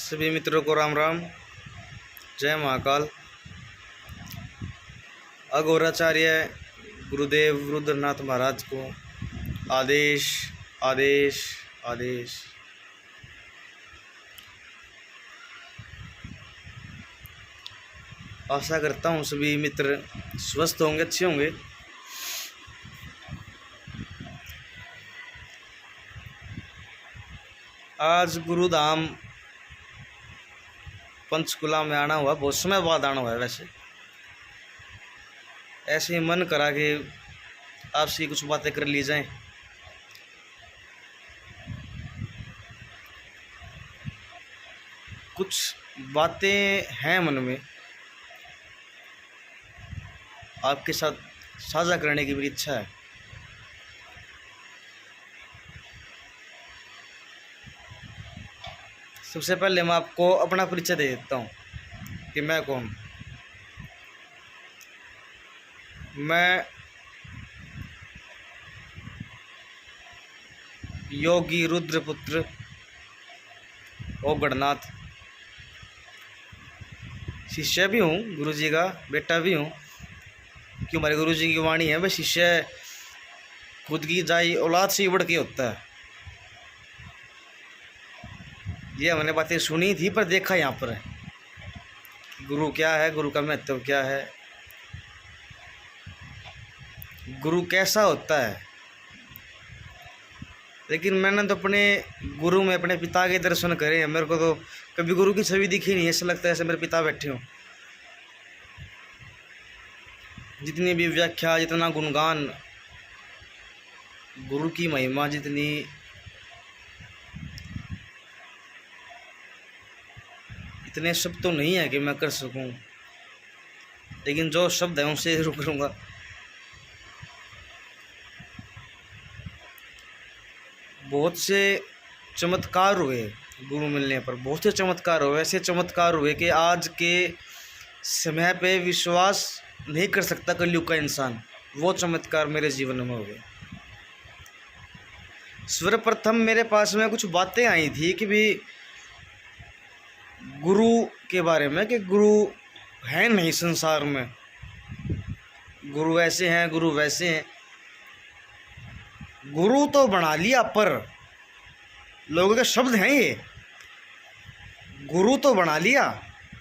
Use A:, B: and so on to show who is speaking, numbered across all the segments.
A: सभी मित्रों को राम राम, जय महाकाल। अघोराचार्य गुरुदेव रुद्रनाथ महाराज को आदेश आदेश आदेश। आशा करता हूँ सभी मित्र स्वस्थ होंगे, अच्छे होंगे। आज गुरुधाम पंचकुला में आना हुआ, बहुत समय बाद आना हुआ है। वैसे ऐसे ही मन करा कि आपसे कुछ बातें कर ली जाएं। कुछ बातें हैं मन में, आपके साथ साझा करने की मेरी इच्छा है। सबसे पहले मैं आपको अपना परिचय दे देता हूँ कि मैं कौन। मैं योगी रुद्रपुत्र ओगढ़नाथ शिष्य भी हूँ, गुरुजी का बेटा भी हूँ। क्यों, हमारे गुरुजी की वाणी है, भाई शिष्य खुद की जाई औलाद से ही बढ़ के होता है। ये हमने बातें सुनी थी, पर देखा यहाँ पर है गुरु क्या है, गुरु का महत्व क्या है, गुरु कैसा होता है। लेकिन मैंने तो अपने गुरु में अपने पिता के दर्शन करे हैं। मेरे को तो कभी गुरु की छवि दिखी नहीं, ऐसा लगता है ऐसे मेरे पिता बैठे हों। जितनी भी व्याख्या, जितना गुणगान, गुरु की महिमा जितनी, इतने शब्द तो नहीं है कि मैं कर सकूं। लेकिन जो शब्द है उनसे जरूर करूँगा। बहुत से चमत्कार हुए गुरु मिलने पर, बहुत से चमत्कार हुए। ऐसे चमत्कार हुए कि आज के समय पे विश्वास नहीं कर सकता कलयुग का इंसान। वो चमत्कार मेरे जीवन में हुए। सर्वप्रथम मेरे पास में कुछ बातें आई थी कि भी गुरु के बारे में, कि गुरु है नहीं संसार में, गुरु ऐसे हैं, गुरु वैसे हैं। गुरु तो बना लिया, पर लोगों के शब्द हैं ये, गुरु तो बना लिया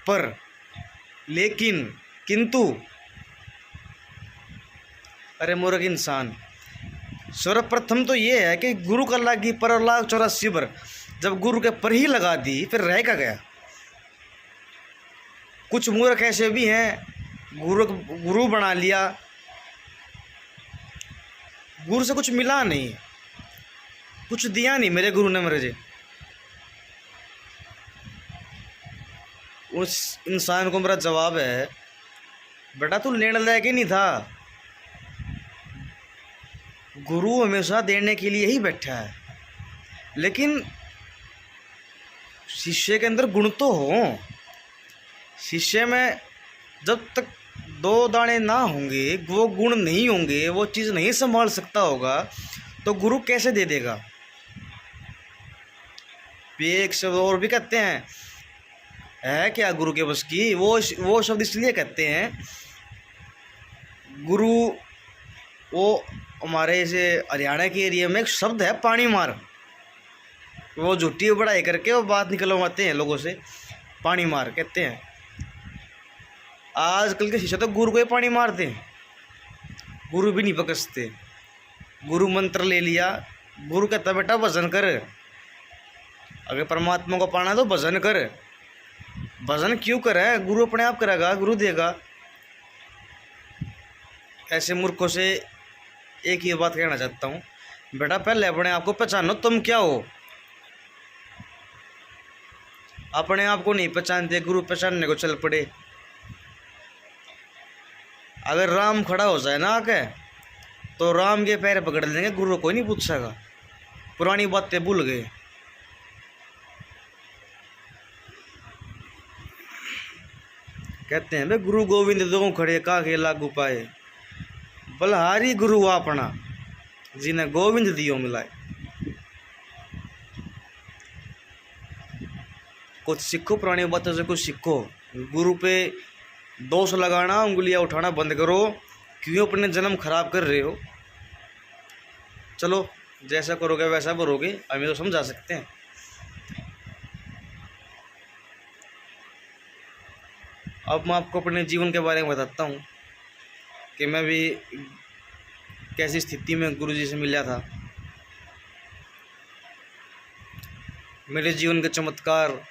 A: पर, लेकिन, किंतु। अरे मूर्ख इंसान, सर्वप्रथम तो ये है कि गुरु का लागी पर लाख 84 बर। जब गुरु के पर ही लगा दी, फिर रह का गया। कुछ मूर्ख ऐसे भी हैं, गुरु बना लिया, गुरु से कुछ मिला नहीं, कुछ दिया नहीं मेरे गुरु ने मुझे। उस इंसान को मेरा जवाब है, बेटा तू लेने लायक ही नहीं था। गुरु हमेशा देने के लिए ही बैठा है। लेकिन शिष्य के अंदर गुण तो हो। शिष्य में जब तक 2 दाने ना होंगे, वो गुण नहीं होंगे, वो चीज़ नहीं संभाल सकता होगा, तो गुरु कैसे दे देगा। एक शब्द और भी कहते हैं, है क्या गुरु के बस की। वो शब्द इसलिए कहते हैं, गुरु, वो हमारे ऐसे हरियाणा के एरिया में एक शब्द है, पानी मार। वो झूठी बढ़ाई करके वो बात निकलवाते हैं लोगों से, पानी मार कहते हैं। आजकल के शिष्य तो गुरु को ही पानी मारते हैं, गुरु भी नहीं बकसते। गुरु मंत्र ले लिया, गुरु कहता बेटा भजन कर, अगर परमात्मा को पाना तो भजन कर। भजन क्यों करे, गुरु अपने आप करेगा, गुरु देगा। ऐसे मूर्खों से एक ही बात कहना चाहता हूँ, बेटा पहले अपने आप को पहचानो, तुम क्या हो। अपने आप को नहीं पहचानते, गुरु पहचानने को चल पड़े। अगर राम खड़ा हो जाए ना आके, तो राम के पैर पकड़ लेंगे, गुरु को नहीं पूछेगा। पुरानी बातें भूल गए। कहते हैं भाई गुरु गोविंद दो खड़े काके लागू पाए, बलहारी गुरु अपना जिन्हें गोविंद दियो मिलाए। कुछ सीखो, पुरानी बातों से कुछ सीखो। गुरु पे दोष लगाना, उंगलियां उठाना बंद करो। क्यों अपने जन्म खराब कर रहे हो? चलो, जैसा करोगे वैसा भरोगे, हमें तो समझा सकते हैं। अब मैं आपको अपने जीवन के बारे में बताता हूँ कि मैं भी कैसी स्थिति में गुरुजी से मिला था। मेरे जीवन के चमत्कार,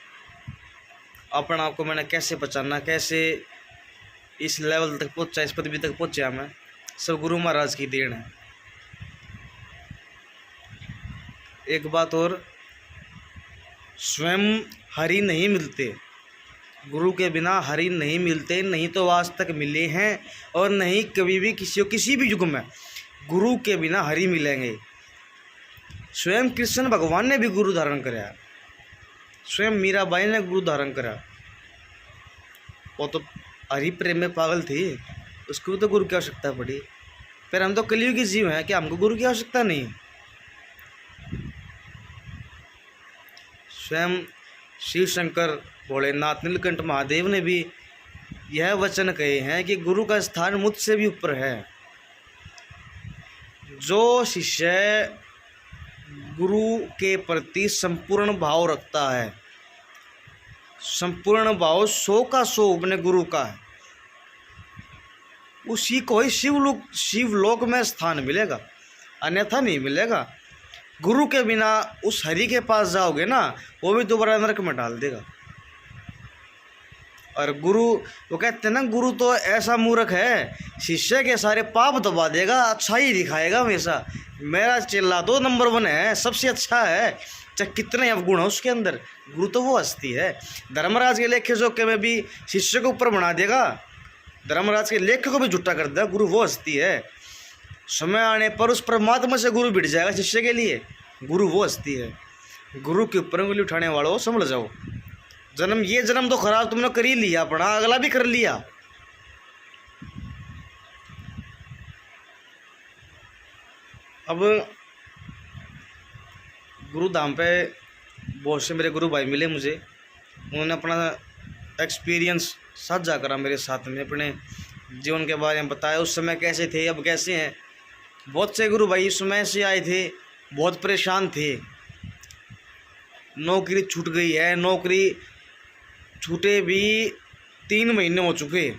A: अपने आप को मैंने कैसे पहचाना, कैसे इस लेवल तक पहुँचा, इस पदवी तक पहुँचा, मैं सब गुरु महाराज की देन है। एक बात और, स्वयं हरि नहीं मिलते, गुरु के बिना हरि नहीं मिलते, नहीं तो आज तक मिले हैं और नहीं कभी भी किसी भी युग में गुरु के बिना हरि मिलेंगे। स्वयं कृष्ण भगवान ने भी गुरु धारण कराया, स्वयं मीराबाई ने गुरु धारण करा। वो तो हरि प्रेम में पागल थी, उसको भी तो गुरु की आवश्यकता पड़ी। फिर हम तो कलियुगी जीव हैं कि हमको गुरु की आवश्यकता नहीं। स्वयं शिव शंकर, भोलेनाथ, नीलकंठ महादेव ने भी यह वचन कहे हैं कि गुरु का स्थान मुझसे भी ऊपर है। जो शिष्य गुरु के प्रति संपूर्ण भाव रखता है, संपूर्ण भाव 100 का 100 अपने गुरु का है, उसी को ही शिवलोक में स्थान मिलेगा, अन्यथा नहीं मिलेगा। गुरु के बिना उस हरि के पास जाओगे ना, वो भी दोबारा नरक में डाल देगा। और गुरु, वो कहते हैं ना, गुरु तो ऐसा मूर्ख है, शिष्य के सारे पाप दबा देगा, अच्छा ही दिखाएगा हमेशा। मेरा चेला तो नंबर 1 है, सबसे अच्छा है, चाहे कितने अवगुण है उसके अंदर, गुरु तो वो हस्ती है। धर्मराज के लेखे जोखे में भी शिष्य को ऊपर बना देगा, धर्मराज के लेखे को भी झूठा कर देगा, गुरु वो हस्ती है। समय आने पर उस परमात्मा से गुरु भिड़ जाएगा शिष्य के लिए, गुरु वो हस्ती है। गुरु के ऊपर उंगली उठाने वालों संभल जाओ। ये जन्म तो खराब तुमने कर ही लिया अपना, अगला भी कर लिया। अब गुरु धाम पे बहुत से मेरे गुरु भाई मिले मुझे, उन्होंने अपना एक्सपीरियंस साझा करा मेरे साथ में, अपने जीवन के बारे में बताया, उस समय कैसे थे, अब कैसे हैं। बहुत से गुरु भाई इस समय से आए थे, बहुत परेशान थे, नौकरी छूट गई है, नौकरी छूटे भी 3 महीने हो चुके,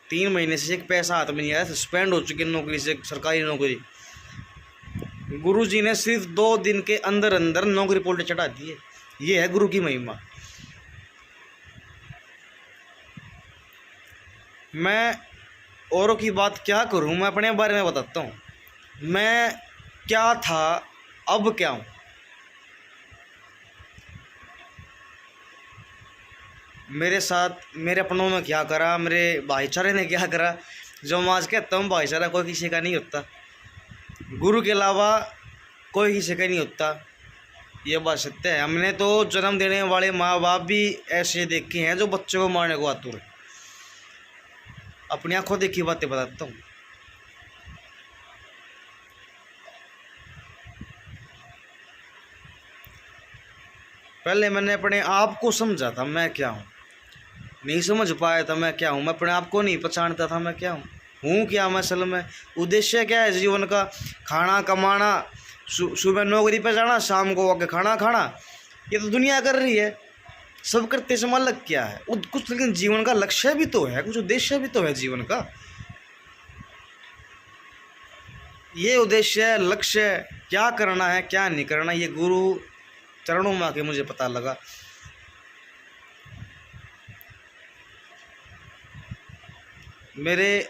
A: 3 महीने से एक पैसा हाथ में नहीं आया, सस्पेंड हो चुकी नौकरी से, सरकारी नौकरी। गुरुजी ने सिर्फ 2 दिन के अंदर अंदर नौकरी पोल्टे चढ़ा दी है। ये है गुरु की महिमा। मैं औरों की बात क्या करूं, मैं अपने बारे में बताता हूं। मैं क्या था, अब क्या हूं। मेरे साथ मेरे अपनों ने क्या करा, मेरे भाईचारे ने क्या करा, जो मैं आज कहता हूँ भाईचारा कोई किसी का नहीं होता, गुरु के अलावा कोई किसी का नहीं होता, ये बात सत्य है। हमने तो जन्म देने वाले माँ बाप भी ऐसे देखे हैं जो बच्चों को मारने को आतुर है। अपनी आंखों देखी बातें बताता हूँ। पहले मैंने अपने आप को समझा था मैं क्या हूँ, नहीं समझ पाया था मैं क्या हूँ, मैं अपने आप को नहीं पहचानता था मैं क्या हूँ क्या मैं असल में। उद्देश्य क्या है जीवन का, खाना कमाना, सुबह नौकरी पे जाना, शाम को आके खाना खाना, ये तो दुनिया कर रही है, सब करते समय अलग क्या है कुछ, लेकिन जीवन का लक्ष्य भी तो है, कुछ उद्देश्य भी तो है जीवन का। ये उद्देश्य लक्ष्य क्या करना है क्या नहीं करना, ये गुरु चरणों में आके मुझे पता लगा। मेरे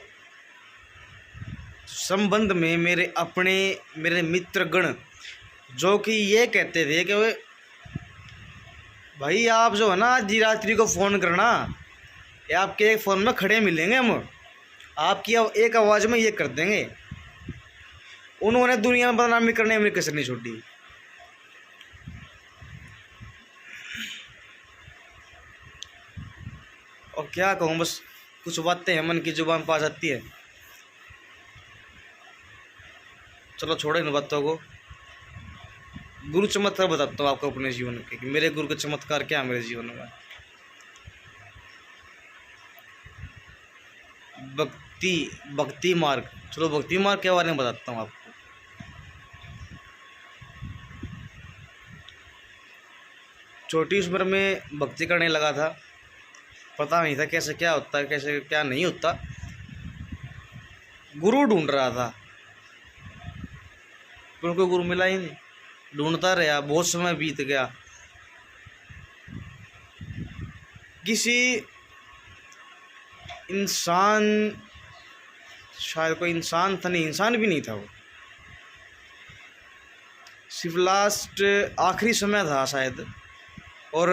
A: संबंध में मेरे मित्रगण जो कि ये कहते थे कि भाई आप जो है ना आधी रात्रि को फ़ोन करना, या आपके एक फ़ोन में खड़े मिलेंगे हम, आपकी एक आवाज़ में ये कर देंगे। उन्होंने दुनिया में बदनामी करने में कसर नहीं छोड़ी। और क्या कहूँ, बस कुछ बातें हैं मन की जुबान पास आती है। चलो छोड़ो इन बातों को। गुरु चमत्कार बताता हूँ आपको अपने जीवन के, कि मेरे गुरु के चमत्कार क्या है मेरे जीवन में। भक्ति मार्ग, चलो भक्ति मार्ग के बारे में बताता हूँ आपको। छोटी उम्र में भक्ति करने लगा था, पता नहीं था कैसे क्या होता है, कैसे क्या नहीं होता। गुरु ढूंढ रहा था, पर कोई गुरु मिला ही नहीं। ढूंढता रहा, बहुत समय बीत गया। किसी इंसान, शायद कोई इंसान था, नहीं इंसान भी नहीं था वो, सिर्फ लास्ट आखिरी समय था शायद। और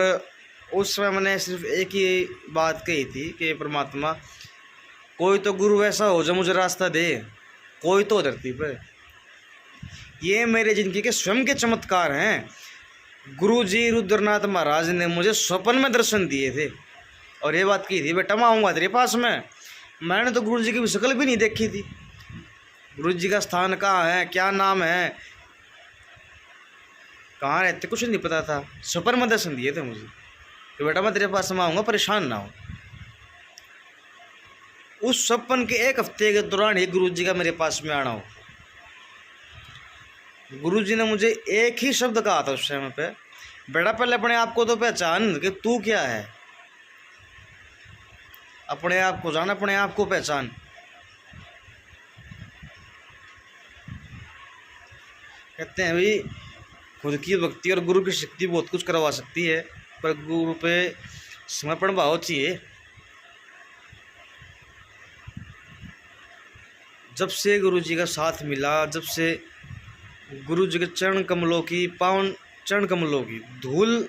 A: उस समय मैंने सिर्फ एक ही बात कही थी कि परमात्मा कोई तो गुरु ऐसा हो जो मुझे रास्ता दे, कोई तो धरती पर। ये मेरे जिंदगी के स्वयं के चमत्कार हैं। गुरु जी रुद्रनाथ महाराज ने मुझे स्वप्न में दर्शन दिए थे और ये बात की थी, बेटा मैं आऊँगा तेरे पास में। मैंने तो गुरु जी की शक्ल भी नहीं देखी थी, गुरु जी का स्थान कहाँ है, क्या नाम है, कहाँ रहते, कुछ नहीं पता था। स्वप्न में दर्शन दिए थे मुझे कि बेटा मैं तेरे पास में आऊँगा, परेशान ना हो। उस स्वप्न के एक हफ्ते के दौरान ही गुरु जी का मेरे पास में आना हो। गुरु जी ने मुझे एक ही शब्द कहा था उस समय पे, बेटा पहले अपने आप को तो पहचान कि तू क्या है, अपने आप को जान, अपने आप को पहचान। कहते हैं भाई खुद की भक्ति और गुरु की शक्ति बहुत कुछ करवा सकती है, पर गुरु पे समर्पण भाव चाहिए। जब से गुरु जी का साथ मिला, जब से गुरु जी के चरण कमलों की, पावन चरण कमलों की धूल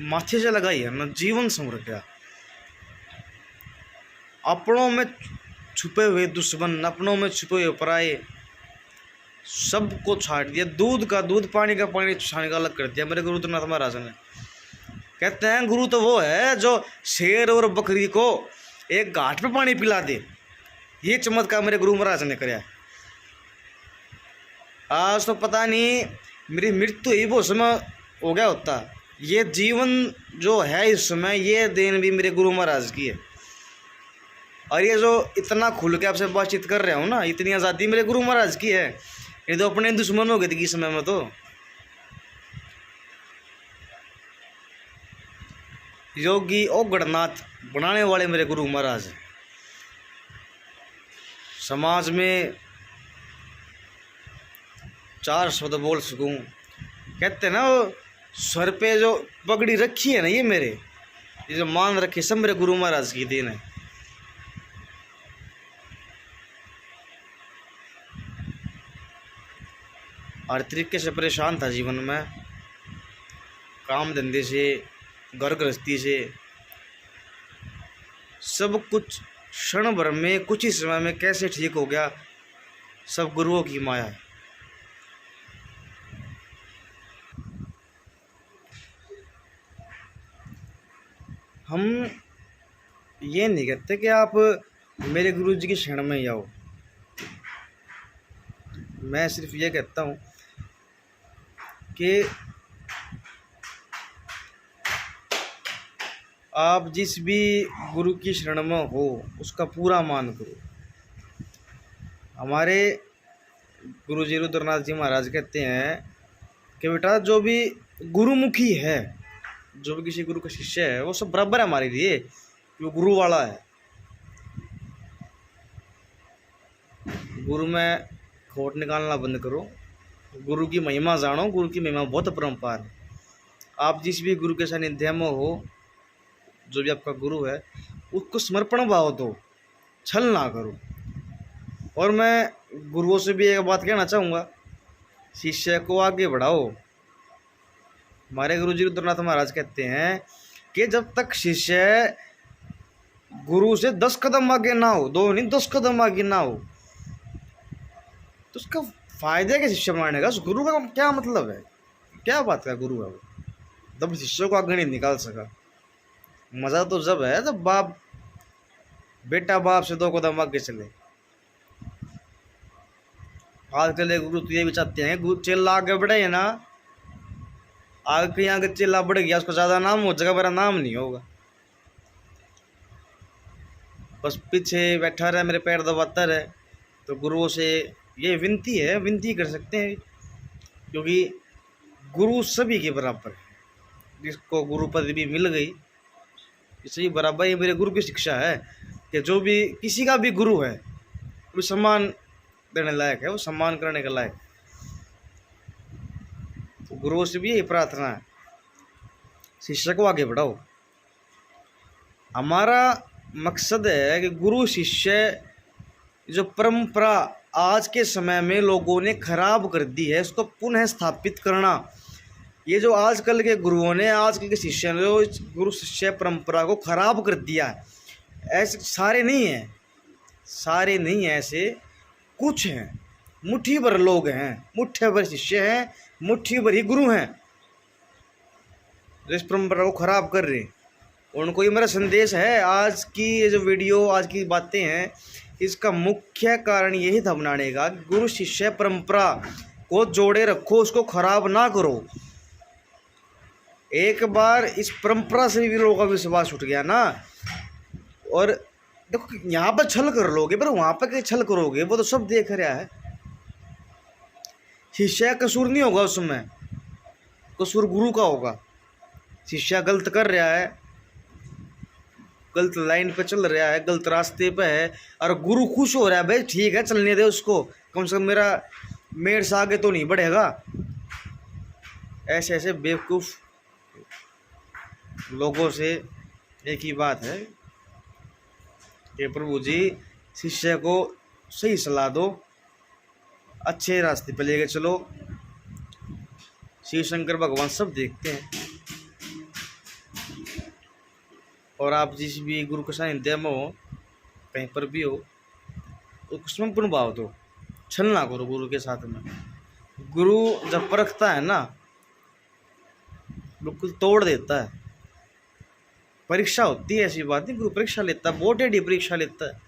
A: माथे से लगाई है ना, जीवन संवर गया। अपनों में छुपे हुए दुश्मन, अपनों में छुपे हुए पराये सबको छाट दिया। दूध का दूध, पानी का पानी छाने का अलग कर दिया मेरे गुरु रुद्रनाथ महाराज ने। कहते हैं गुरु तो वो है जो शेर और बकरी को एक घाट पे पानी पिला दे। ये चमत्कार मेरे गुरु महाराज ने कराया। आज तो पता नहीं मेरी मृत्यु ही वो समय हो गया होता। ये जीवन जो है इस समय, ये देन भी मेरे गुरु महाराज की है। और ये जो इतना खुल के आपसे बातचीत कर रहा हूँ ना, इतनी आज़ादी मेरे गुरु महाराज की है। ये तो अपने दुश्मन हो गए थे किस समय में। तो योगी और गणनाथ बनाने वाले मेरे गुरु महाराज हैं। समाज में चार शब्द बोल सकूं, कहते हैं ना वो सर पे जो पगड़ी रखी है ना, ये मेरे, ये जो मान रखी, सब मेरे गुरु महाराज की देन है। हर तरीके से परेशान था जीवन में, काम धंधे से, घर गृहस्थी से, सब कुछ क्षण भर में, कुछ ही समय में कैसे ठीक हो गया, सब गुरुओं की माया है। हम ये नहीं कहते कि आप मेरे गुरु जी की शरण में ही आओ। मैं सिर्फ ये कहता हूँ कि आप जिस भी गुरु की शरण में हो उसका पूरा मान करो। हमारे गुरु जी रुद्रनाथ जी महाराज कहते हैं कि बेटा जो भी गुरुमुखी है, जो भी किसी गुरु का शिष्य है, वो सब बराबर है हमारे लिए, वो गुरु वाला है। गुरु में खोट निकालना बंद करो, गुरु की महिमा जानो। गुरु की महिमा बहुत अपरंपार है। आप जिस भी गुरु के सानिध्य में हो, जो भी आपका गुरु है, उसको समर्पण भाव दो, छल ना करो। और मैं गुरुओं से भी एक बात कहना चाहूँगा, शिष्य को आगे बढ़ाओ। हमारे गुरु जी रुद्रनाथ महाराज कहते हैं कि जब तक शिष्य गुरु से 10 कदम आगे ना हो, 2 नहीं 10 कदम आगे ना हो, तो उसका फायदा क्या शिष्य बनाने का? उस गुरु का क्या मतलब है? क्या बात का गुरु है वो? जब शिष्य को आगे नहीं निकाल सका। मज़ा तो जब है जब बाप बेटा बाप से 2 कदम आगे चले। आजकल गुरु तो ये भी चाहते हैं गुरु चेला आगे बढ़े ना, आगे कहीं आगे चिल्ला बढ़ गया, उसका ज़्यादा नाम हो जाएगा, मेरा नाम नहीं होगा। बस पीछे बैठा रहे, मेरे पैर दबाता रहे। तो गुरुओं से ये विनती है, विनती कर सकते हैं, क्योंकि गुरु सभी के बराबर है। जिसको गुरु पदवी मिल गई इससे बराबर, ये मेरे गुरु की शिक्षा है कि जो भी किसी का भी गुरु है वो सम्मान देने लायक है, वो सम्मान करने के लायक। तो गुरुओं से भी यही प्रार्थना है, शिष्य को आगे बढ़ाओ। हमारा मकसद है कि गुरु शिष्य जो परंपरा आज के समय में लोगों ने खराब कर दी है, उसको पुनः स्थापित करना। ये जो आजकल के गुरुओं ने, आजकल के शिष्यों ने जो गुरु शिष्य परंपरा को खराब कर दिया है, ऐसे सारे नहीं हैं, सारे नहीं हैं, ऐसे कुछ हैं, मुट्ठी भर लोग हैं, मुट्ठी भर शिष्य हैं, मुट्ठी भर ही गुरु हैं जो इस परंपरा को खराब कर रहे हैं। उनको ये मेरा संदेश है। आज की ये जो वीडियो, आज की बातें हैं, इसका मुख्य कारण यही था बनाने का, गुरु शिष्य परंपरा को जोड़े रखो, उसको खराब ना करो। एक बार इस परंपरा से भी लोगों का विश्वास उठ गया ना, और देखो यहाँ पर छल कर लोगे पर वहाँ पर कहीं छल करोगे, वो तो सब देख रहा है। शिष्य का कसूर नहीं होगा उसमें, कसूर गुरु का होगा। शिष्य गलत कर रहा है, गलत लाइन पे चल रहा है, गलत रास्ते पे है, और गुरु खुश हो रहा है, भाई ठीक है चलने दे उसको, कम से कम मेरे से आगे तो नहीं बढ़ेगा। ऐसे ऐसे बेवकूफ़ लोगों से एक ही बात है कि प्रभु जी शिष्य को सही सलाह दो, अच्छे रास्ते पे लेके चलो। शिव शंकर भगवान सब देखते हैं, और आप जिस भी गुरु के सानिध्य में हो, कहीं पर भी हो, तो उसमें पूर्ण भाव दो, छल ना करो गुरु के साथ में। गुरु जब परखता है ना, बिल्कुल तोड़ देता है। परीक्षा होती है, ऐसी बात नहीं, गुरु परीक्षा लेता है, बहुत टेढ़ी परीक्षा लेता है।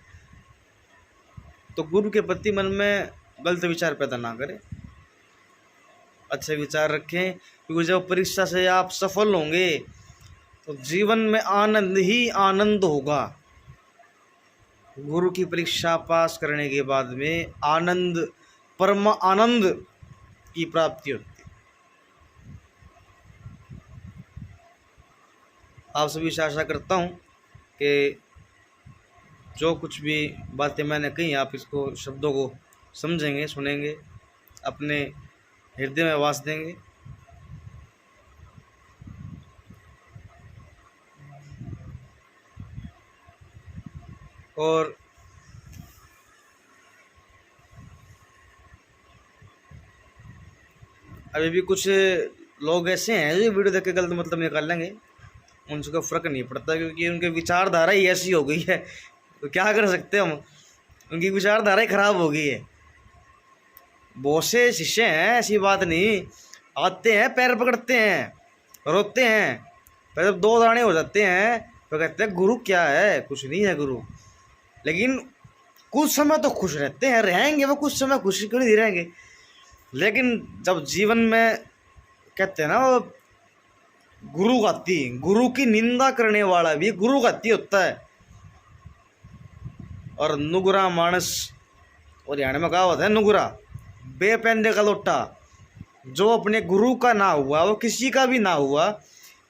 A: तो गुरु के प्रति मन में गलत विचार पैदा ना करें, अच्छे विचार रखें, क्योंकि जब परीक्षा से आप सफल होंगे तो जीवन में आनंद ही आनंद होगा। गुरु की परीक्षा पास करने के बाद में आनंद, परम आनंद की प्राप्ति होती है। आप सभी से आशा करता हूँ कि जो कुछ भी बातें मैंने कही, आप इसको, शब्दों को समझेंगे, सुनेंगे, अपने हृदय में वास देंगे। और अभी भी कुछ लोग ऐसे हैं जो वीडियो देख के गलत मतलब निकाल लेंगे, उनसे फ़र्क नहीं पड़ता, क्योंकि उनकी विचारधारा ही ऐसी हो गई है। तो क्या कर सकते हैं हम, उनकी विचारधारा ही खराब हो गई है। बहुत से शिष्य हैं, ऐसी बात नहीं, आते हैं, पैर पकड़ते हैं, रोते हैं, फिर जब 2 दाने हो जाते हैं तो कहते हैं गुरु क्या है, कुछ नहीं है गुरु। लेकिन कुछ समय तो खुश रहते हैं, रहेंगे वो कुछ समय खुशी क्यों नहीं रहेंगे। लेकिन जब जीवन में कहते हैं ना, वो गुरु की निंदा करने वाला भी गुरु घाती होता है। और नुगरा मानस, और हरियाणा में कहावत है, नुगरा बेपैंदे का लोटा, जो अपने गुरु का ना हुआ वो किसी का भी ना हुआ।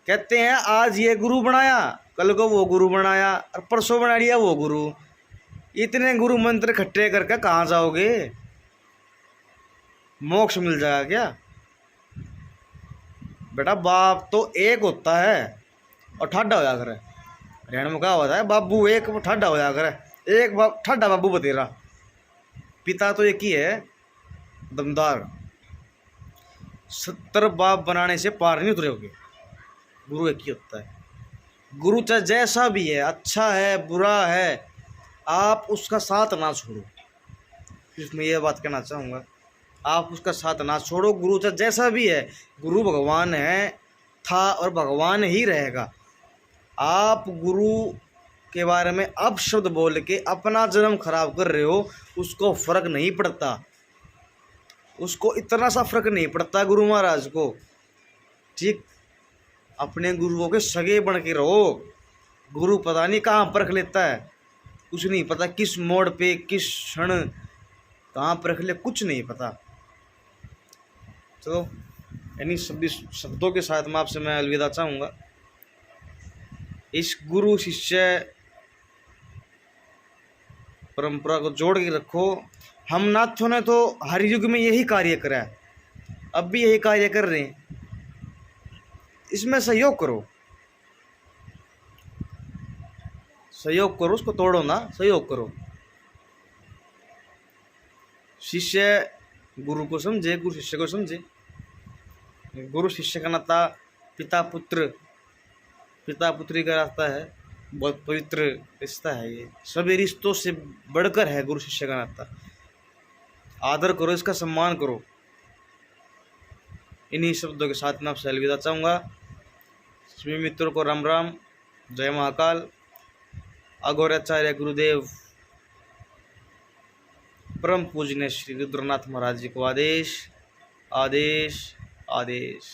A: कहते हैं आज ये गुरु बनाया, कल को वो गुरु बनाया, और परसों बना लिया वो गुरु। इतने गुरु मंत्र इकट्ठे करके कहाँ जाओगे, मोक्ष मिल जाएगा क्या? बेटा बाप तो एक होता है और ठाडा हो जा कर, हरियाणा में कहा होता है बाबू एक ठाडा हो जा कर, एक बाप ठाडा बाबू बतेरा। पिता तो एक ही है, दमदार। 70 बाप बनाने से पार नहीं उतरोगे। गुरु एक ही होता है। गुरु चाहे जैसा भी है, अच्छा है बुरा है, आप उसका साथ ना छोड़ो। इसमें यह बात कहना चाहूँगा, आप उसका साथ ना छोड़ो। गुरु चाहे जैसा भी है, गुरु भगवान है, था और भगवान ही रहेगा। आप गुरु के बारे में अब शब्द बोल के अपना जन्म खराब कर रहे हो, उसको फर्क नहीं पड़ता, उसको इतना सा फर्क नहीं पड़ता गुरु महाराज को ठीक, अपने गुरुओं के सगे बन के रहो। गुरु पता नहीं कहाँ परख लेता है, कुछ नहीं पता, किस मोड़ पे किस क्षण कहाँ परख ले, कुछ नहीं पता। तो यानी शब्दों के साथ में आपसे मैं अलविदा चाहूँगा। इस गुरु शिष्य परंपरा को जोड़ के रखो। हम नाथों ने तो हर युग में यही कार्य करा है, अब भी यही कार्य कर रहे हैं, इसमें सहयोग करो, सहयोग करो, उसको तोड़ो ना, सहयोग करो। शिष्य गुरु को समझे, गुरु शिष्य को समझे। गुरु शिष्य का नाता पिता पुत्री का रास्ता है, बहुत पवित्र रिश्ता है ये, सभी रिश्तों से बढ़कर है गुरु शिष्य का नाता। आदर करो, इसका सम्मान करो। इन्हीं शब्दों के साथ मैं आपसे अलविदा चाहूँगा। सभी मित्रों को राम राम, जय महाकाल। अघोराचार्य गुरुदेव परम पूजनीय श्री रुद्रनाथ महाराज जी को आदेश आदेश आदेश।